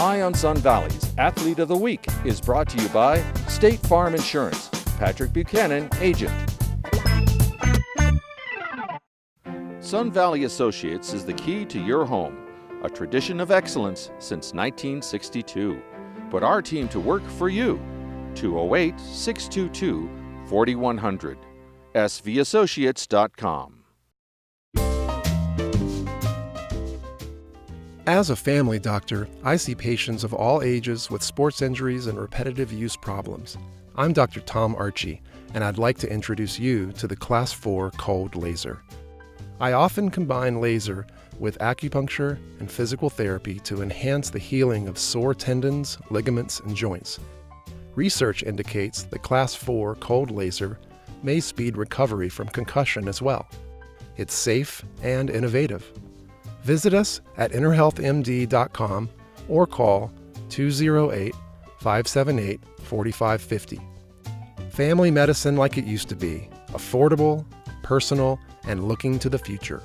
Eye on Sun Valley's Athlete of the Week is brought to you by State Farm Insurance. Patrick Buchanan, agent. Sun Valley Associates is the key to your home, a tradition of excellence since 1962. Put our team to work for you. 208-622-4100. svassociates.com. As a family doctor, I see patients of all ages with sports injuries and repetitive use problems. I'm Dr. Tom Archie, and I'd like to introduce you to the Class 4 cold laser. I often combine laser with acupuncture and physical therapy to enhance the healing of sore tendons, ligaments, and joints. Research indicates the Class 4 cold laser may speed recovery from concussion as well. It's safe and innovative. Visit us at innerhealthmd.com or call 208-578-4550. Family medicine like it used to be, affordable, personal, and looking to the future.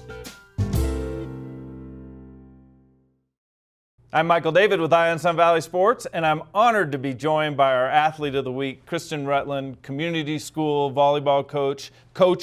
I'm Michael David with Eye on Sun Valley Sports, and I'm honored to be joined by our Athlete of the Week, Kristyn Rutland, community school volleyball coach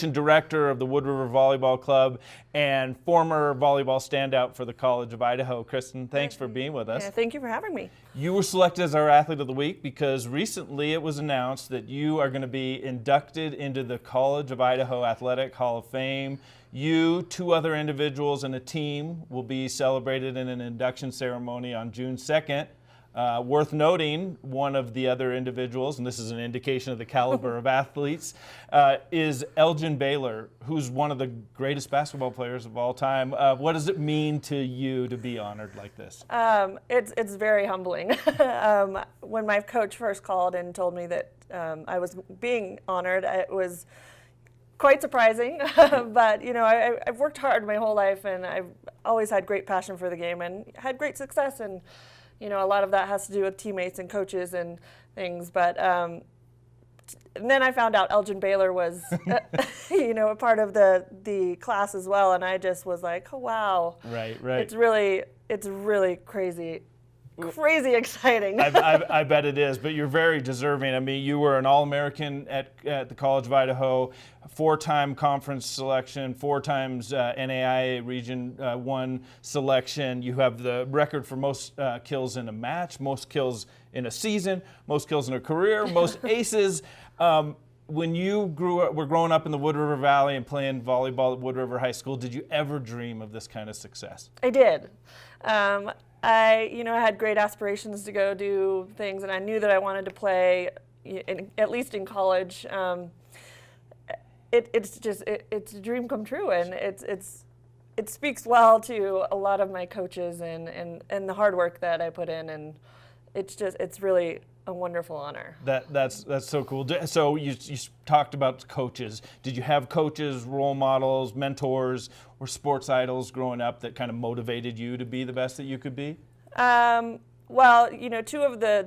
and director of the Wood River Volleyball Club, and former volleyball standout for the College of Idaho. Kristyn, thanks for being with us. Yeah, thank you for having me. You were selected as our Athlete of the Week because recently it was announced that you are going to be inducted into the College of Idaho Athletic Hall of Fame. You, two other individuals, and a team will be celebrated in an induction ceremony on June 2nd. Worth noting, one of the other individuals, and this is an indication of the caliber of athletes, is Elgin Baylor, who's one of the greatest basketball players of all time. What does it mean to you to be honored like this? It's very humbling. When my coach first called and told me that I was being honored, it was quite surprising, but I've worked hard my whole life, and I've always had great passion for the game and had great success, and a lot of that has to do with teammates and coaches and things. But and then I found out Elgin Baylor was a part of the class as well, and I just was like, oh wow, right. It's really crazy exciting. I bet it is, but you're very deserving. I mean, you were an All-American at the College of Idaho, 4-time conference selection, 4 times NAIA Region 1 selection. You have the record for most kills in a match, most kills in a season, most kills in a career, most aces. When you were growing up in the Wood River Valley and playing volleyball at Wood River High School, did you ever dream of this kind of success? I did. I had great aspirations to go do things, and I knew that I wanted to play, at least in college. It's a dream come true, and it speaks well to a lot of my coaches and the hard work that I put in, and it's really a wonderful honor. That's so cool. So you talked about coaches. Did you have coaches, role models, mentors, or sports idols growing up that kind of motivated you to be the best that you could be? Well, 2 of the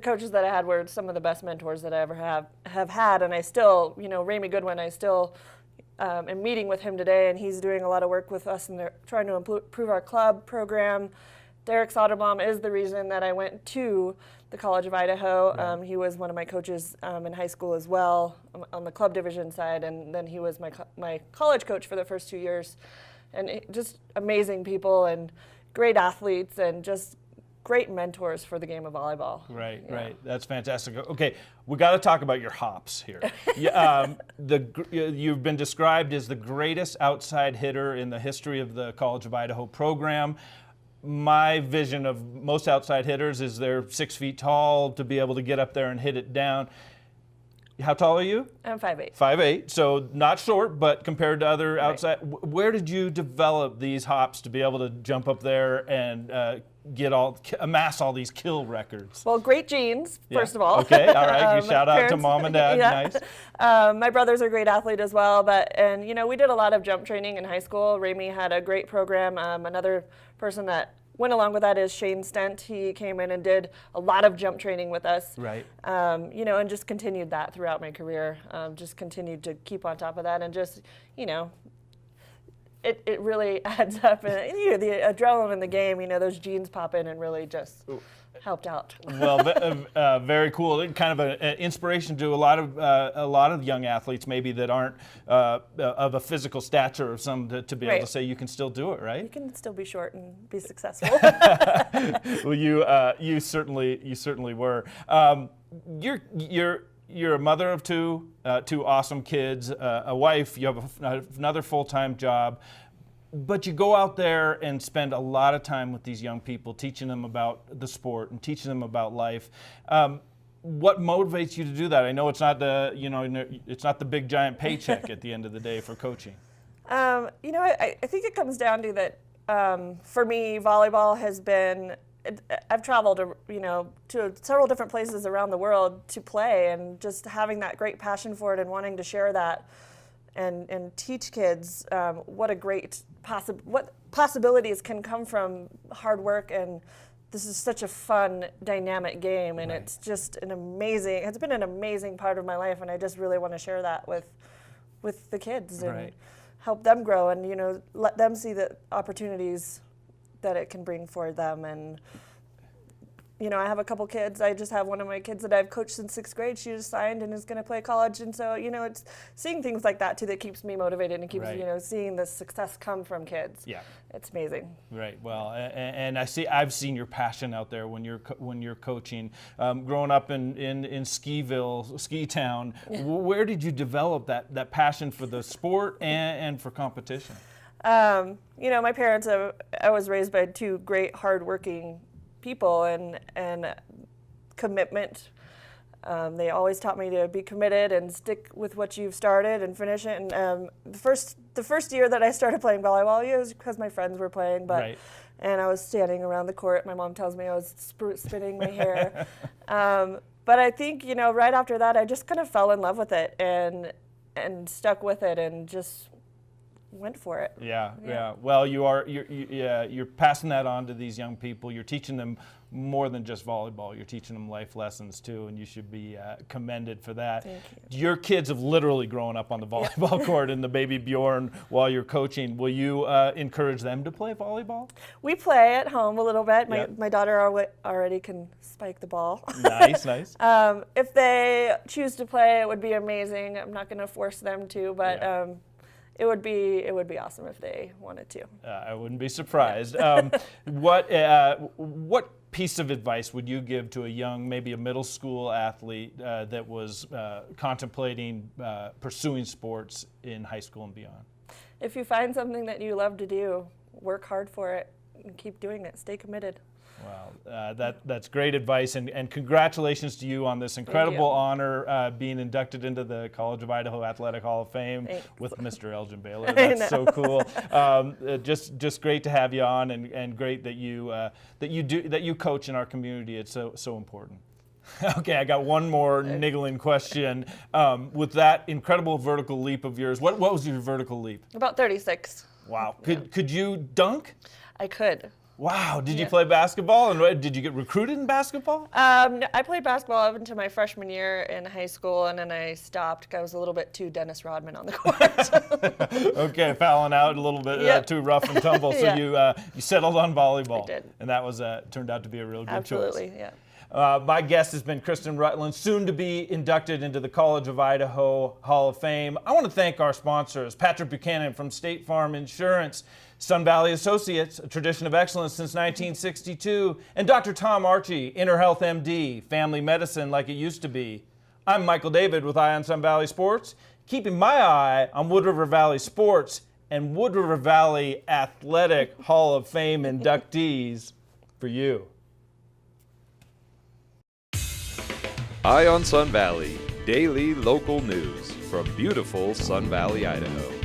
coaches that I had were some of the best mentors that I ever have had, and I still, Ramey Goodwin, I still am meeting with him today, and he's doing a lot of work with us, and they're trying to improve our club program. Derek Soderbaum is the reason that I went to the College of Idaho. Right. He was one of my coaches in high school as well on the club division side, and then he was my college coach for the first 2 years. And just amazing people and great athletes and just great mentors for the game of volleyball. Right. That's fantastic. Okay, we got to talk about your hops here. You've been described as the greatest outside hitter in the history of the College of Idaho program. My vision of most outside hitters is they're 6 feet tall to be able to get up there and hit it down. How tall are you? I'm 5'8". 5'8", so not short, but compared to other outside. Right. Where did you develop these hops to be able to jump up there and amass all these kill records? Well, great genes, first of all. Okay, all right. You shout out to mom and dad. Yeah. Nice. My brother's a great athlete as well, and we did a lot of jump training in high school. Ramey had a great program. Another person that went along with that is Shane Stent. He came in and did a lot of jump training with us. Right. And just continued that throughout my career. Just continued to keep on top of that, and just, it really adds up, and the adrenaline in the game, those genes pop in and really just helped out. Well, very cool. Kind of an inspiration to a lot of young athletes, maybe that aren't of a physical stature or some to be able to say you can still do it, right? You can still be short and be successful. Well, you certainly were. You're a mother of two awesome kids, a wife. You have another full-time job. But you go out there and spend a lot of time with these young people, teaching them about the sport and teaching them about life. What motivates you to do that? I know it's not the big giant paycheck at the end of the day for coaching. I think it comes down to that. For me, volleyball has been. I've traveled, to several different places around the world to play, and just having that great passion for it and wanting to share that. And teach kids what possibilities can come from hard work, and this is such a fun, dynamic game, and it's just it's been an amazing part of my life, and I just really want to share that with the kids and help them grow, and let them see the opportunities that it can bring for them. And I have a couple kids. I just have one of my kids that I've coached since 6th grade. She just signed and is going to play college. And so, it's seeing things like that, too, that keeps me motivated and keeps, seeing the success come from kids. Yeah. It's amazing. Right. Well, and I've seen your passion out there when you're coaching. Growing up in Skiville, Ski Town, where did you develop that passion for the sport and for competition? My parents, I was raised by two great, hardworking people, and commitment. They always taught me to be committed and stick with what you've started and finish it. And the first year that I started playing volleyball, it was because my friends were playing, and I was standing around the court. My mom tells me I was spinning my hair. But I think right after that, I just kind of fell in love with it and stuck with it and just went for it. Yeah. Well, you're passing that on to these young people. You're teaching them more than just volleyball. You're teaching them life lessons too, and you should be commended for that. Thank you. Your kids have literally grown up on the volleyball court in the baby Bjorn while you're coaching. Will you encourage them to play volleyball? We play at home a little bit. My daughter already can spike the ball. Nice. If they choose to play, it would be amazing. I'm not going to force them to, but. It would be awesome if they wanted to. I wouldn't be surprised. What piece of advice would you give to a young, maybe a middle school athlete that was contemplating pursuing sports in high school and beyond? If you find something that you love to do, work hard for it and keep doing it. Stay committed. Well, that's great advice, and congratulations to you on this incredible honor, being inducted into the College of Idaho Athletic Hall of Fame with Mr. Elgin Baylor. That's so cool. Just great to have you on, and great that you coach in our community. It's so important. Okay, I got one more niggling question. With that incredible vertical leap of yours, what was your vertical leap? About 36. Wow. Could you dunk? I could. Wow. Did you play basketball? And did you get recruited in basketball? I played basketball up until my freshman year in high school, and then I stopped. I was a little bit too Dennis Rodman on the court. Okay, fouling out a little bit too rough and tumble. So you settled on volleyball. I did. And that was turned out to be a real good choice. Absolutely, yeah. My guest has been Kristyn Rutland, soon to be inducted into the College of Idaho Hall of Fame. I want to thank our sponsors, Patrick Buchanan from State Farm Insurance, Sun Valley Associates, a tradition of excellence since 1962, and Dr. Tom Archie, Inner Health MD, family medicine like it used to be. I'm Michael David with Eye on Sun Valley Sports, keeping my eye on Wood River Valley sports and Wood River Valley Athletic Hall of Fame inductees for you. Eye on Sun Valley, daily local news from beautiful Sun Valley, Idaho.